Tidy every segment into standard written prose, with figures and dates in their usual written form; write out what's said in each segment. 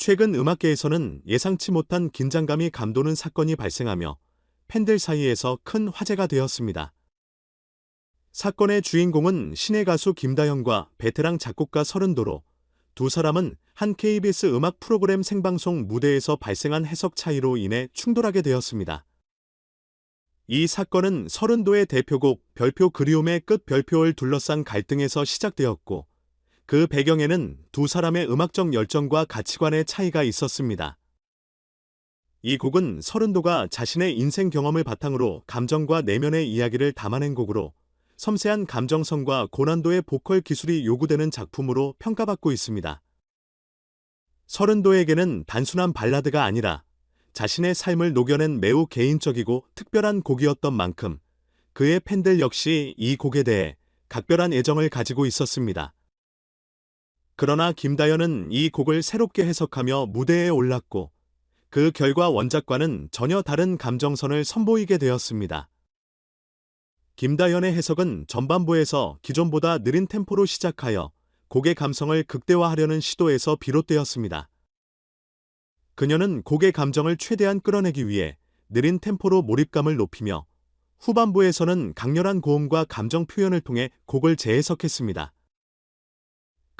최근 음악계에서는 예상치 못한 긴장감이 감도는 사건이 발생하며 팬들 사이에서 큰 화제가 되었습니다. 사건의 주인공은 신예 가수 김다현과 베테랑 작곡가 서른도로, 두 사람은 한 KBS 음악 프로그램 생방송 무대에서 발생한 해석 차이로 인해 충돌하게 되었습니다. 이 사건은 서른도의 대표곡 별표 그리움의 끝 별표를 둘러싼 갈등에서 시작되었고, 그 배경에는 두 사람의 음악적 열정과 가치관의 차이가 있었습니다. 이 곡은 서른도가 자신의 인생 경험을 바탕으로 감정과 내면의 이야기를 담아낸 곡으로 섬세한 감정성과 고난도의 보컬 기술이 요구되는 작품으로 평가받고 있습니다. 서른도에게는 단순한 발라드가 아니라 자신의 삶을 녹여낸 매우 개인적이고 특별한 곡이었던 만큼 그의 팬들 역시 이 곡에 대해 각별한 애정을 가지고 있었습니다. 그러나 김다현은 이 곡을 새롭게 해석하며 무대에 올랐고 그 결과 원작과는 전혀 다른 감정선을 선보이게 되었습니다. 김다현의 해석은 전반부에서 기존보다 느린 템포로 시작하여 곡의 감성을 극대화하려는 시도에서 비롯되었습니다. 그녀는 곡의 감정을 최대한 끌어내기 위해 느린 템포로 몰입감을 높이며 후반부에서는 강렬한 고음과 감정 표현을 통해 곡을 재해석했습니다.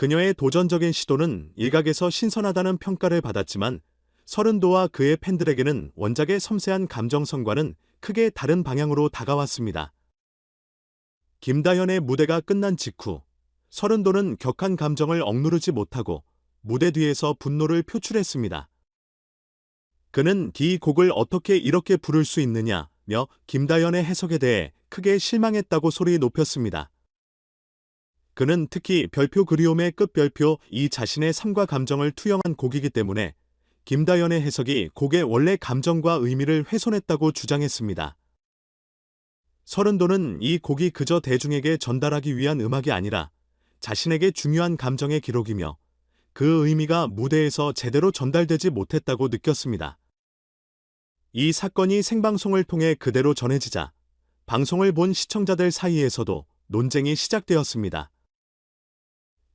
그녀의 도전적인 시도는 일각에서 신선하다는 평가를 받았지만 서른도와 그의 팬들에게는 원작의 섬세한 감정선과는 크게 다른 방향으로 다가왔습니다. 김다현의 무대가 끝난 직후 서른도는 격한 감정을 억누르지 못하고 무대 뒤에서 분노를 표출했습니다. 그는 이 곡을 어떻게 이렇게 부를 수 있느냐며 김다현의 해석에 대해 크게 실망했다고 소리 높였습니다. 그는 특히 별표 그리움의 끝 별표 이 자신의 삶과 감정을 투영한 곡이기 때문에 김다현의 해석이 곡의 원래 감정과 의미를 훼손했다고 주장했습니다. 서른도는 이 곡이 그저 대중에게 전달하기 위한 음악이 아니라 자신에게 중요한 감정의 기록이며 그 의미가 무대에서 제대로 전달되지 못했다고 느꼈습니다. 이 사건이 생방송을 통해 그대로 전해지자 방송을 본 시청자들 사이에서도 논쟁이 시작되었습니다.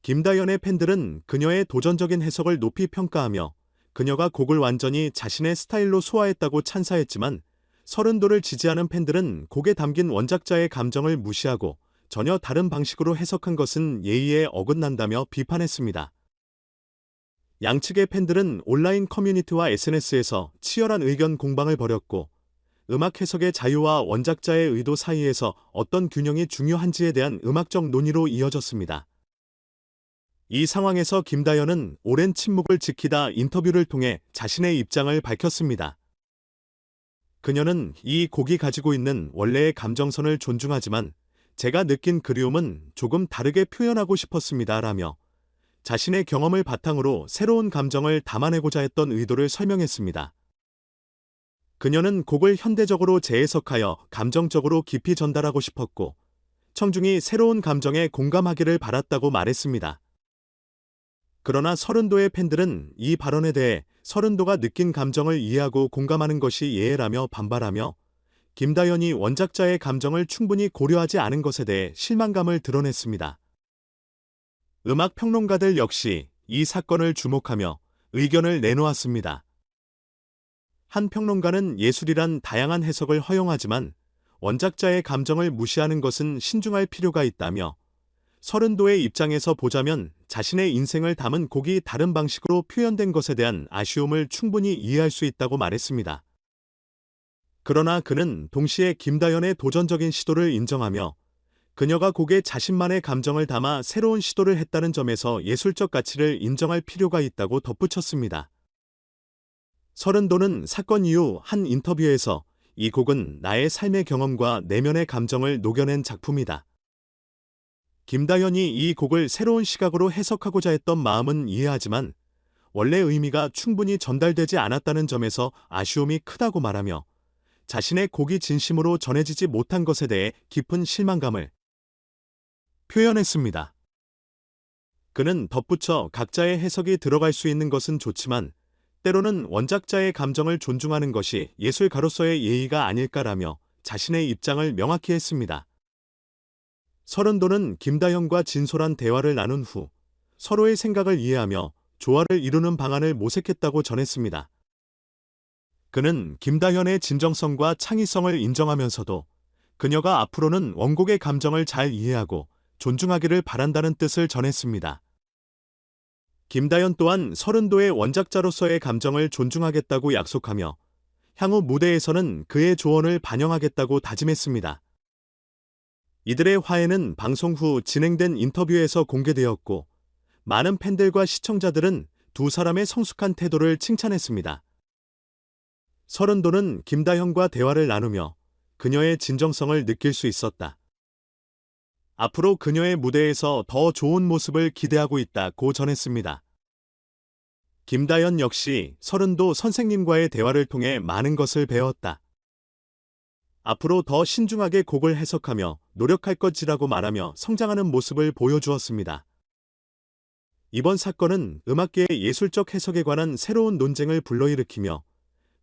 김다현의 팬들은 그녀의 도전적인 해석을 높이 평가하며 그녀가 곡을 완전히 자신의 스타일로 소화했다고 찬사했지만 서른도를 지지하는 팬들은 곡에 담긴 원작자의 감정을 무시하고 전혀 다른 방식으로 해석한 것은 예의에 어긋난다며 비판했습니다. 양측의 팬들은 온라인 커뮤니티와 SNS에서 치열한 의견 공방을 벌였고 음악 해석의 자유와 원작자의 의도 사이에서 어떤 균형이 중요한지에 대한 음악적 논의로 이어졌습니다. 이 상황에서 김다현은 오랜 침묵을 지키다 인터뷰를 통해 자신의 입장을 밝혔습니다. 그녀는 이 곡이 가지고 있는 원래의 감정선을 존중하지만 제가 느낀 그리움은 조금 다르게 표현하고 싶었습니다 라며 자신의 경험을 바탕으로 새로운 감정을 담아내고자 했던 의도를 설명했습니다. 그녀는 곡을 현대적으로 재해석하여 감정적으로 깊이 전달하고 싶었고 청중이 새로운 감정에 공감하기를 바랐다고 말했습니다. 그러나 서른도의 팬들은 이 발언에 대해 서른도가 느낀 감정을 이해하고 공감하는 것이 예의라며 반발하며 김다현이 원작자의 감정을 충분히 고려하지 않은 것에 대해 실망감을 드러냈습니다. 음악 평론가들 역시 이 사건을 주목하며 의견을 내놓았습니다. 한 평론가는 예술이란 다양한 해석을 허용하지만 원작자의 감정을 무시하는 것은 신중할 필요가 있다며 서른도의 입장에서 보자면 자신의 인생을 담은 곡이 다른 방식으로 표현된 것에 대한 아쉬움을 충분히 이해할 수 있다고 말했습니다. 그러나 그는 동시에 김다현의 도전적인 시도를 인정하며 그녀가 곡에 자신만의 감정을 담아 새로운 시도를 했다는 점에서 예술적 가치를 인정할 필요가 있다고 덧붙였습니다. 서른도는 사건 이후 한 인터뷰에서 이 곡은 나의 삶의 경험과 내면의 감정을 녹여낸 작품이다. 김다현이 이 곡을 새로운 시각으로 해석하고자 했던 마음은 이해하지만 원래 의미가 충분히 전달되지 않았다는 점에서 아쉬움이 크다고 말하며 자신의 곡이 진심으로 전해지지 못한 것에 대해 깊은 실망감을 표현했습니다. 그는 덧붙여 각자의 해석이 들어갈 수 있는 것은 좋지만 때로는 원작자의 감정을 존중하는 것이 예술가로서의 예의가 아닐까라며 자신의 입장을 명확히 했습니다. 서른도는 김다현과 진솔한 대화를 나눈 후 서로의 생각을 이해하며 조화를 이루는 방안을 모색했다고 전했습니다. 그는 김다현의 진정성과 창의성을 인정하면서도 그녀가 앞으로는 원곡의 감정을 잘 이해하고 존중하기를 바란다는 뜻을 전했습니다. 김다현 또한 서른도의 원작자로서의 감정을 존중하겠다고 약속하며 향후 무대에서는 그의 조언을 반영하겠다고 다짐했습니다. 이들의 화해는 방송 후 진행된 인터뷰에서 공개되었고 많은 팬들과 시청자들은 두 사람의 성숙한 태도를 칭찬했습니다. 서른도는 김다현과 대화를 나누며 그녀의 진정성을 느낄 수 있었다. 앞으로 그녀의 무대에서 더 좋은 모습을 기대하고 있다고 전했습니다. 김다현 역시 서른도 선생님과의 대화를 통해 많은 것을 배웠다. 앞으로 더 신중하게 곡을 해석하며 노력할 것이라고 말하며 성장하는 모습을 보여주었습니다. 이번 사건은 음악계의 예술적 해석에 관한 새로운 논쟁을 불러일으키며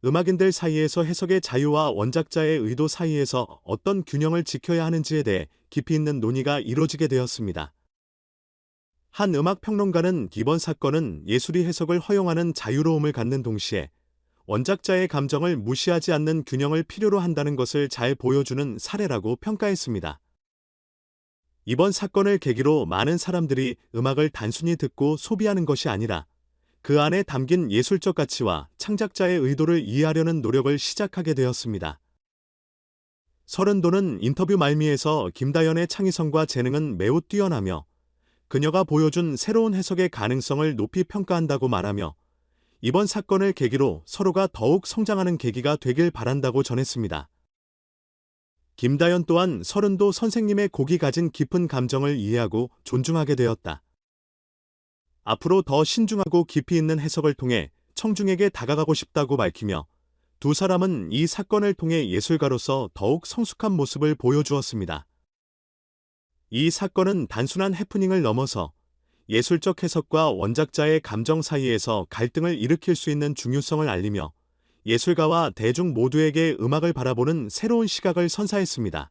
음악인들 사이에서 해석의 자유와 원작자의 의도 사이에서 어떤 균형을 지켜야 하는지에 대해 깊이 있는 논의가 이뤄지게 되었습니다. 한 음악평론가는 이번 사건은 예술이 해석을 허용하는 자유로움을 갖는 동시에 원작자의 감정을 무시하지 않는 균형을 필요로 한다는 것을 잘 보여주는 사례라고 평가했습니다. 이번 사건을 계기로 많은 사람들이 음악을 단순히 듣고 소비하는 것이 아니라 그 안에 담긴 예술적 가치와 창작자의 의도를 이해하려는 노력을 시작하게 되었습니다. 서른도는 인터뷰 말미에서 김다현의 창의성과 재능은 매우 뛰어나며 그녀가 보여준 새로운 해석의 가능성을 높이 평가한다고 말하며 이번 사건을 계기로 서로가 더욱 성장하는 계기가 되길 바란다고 전했습니다. 김다현 또한 서른도 선생님의 곡이 가진 깊은 감정을 이해하고 존중하게 되었다. 앞으로 더 신중하고 깊이 있는 해석을 통해 청중에게 다가가고 싶다고 밝히며 두 사람은 이 사건을 통해 예술가로서 더욱 성숙한 모습을 보여주었습니다. 이 사건은 단순한 해프닝을 넘어서 예술적 해석과 원작자의 감정 사이에서 갈등을 일으킬 수 있는 중요성을 알리며 예술가와 대중 모두에게 음악을 바라보는 새로운 시각을 선사했습니다.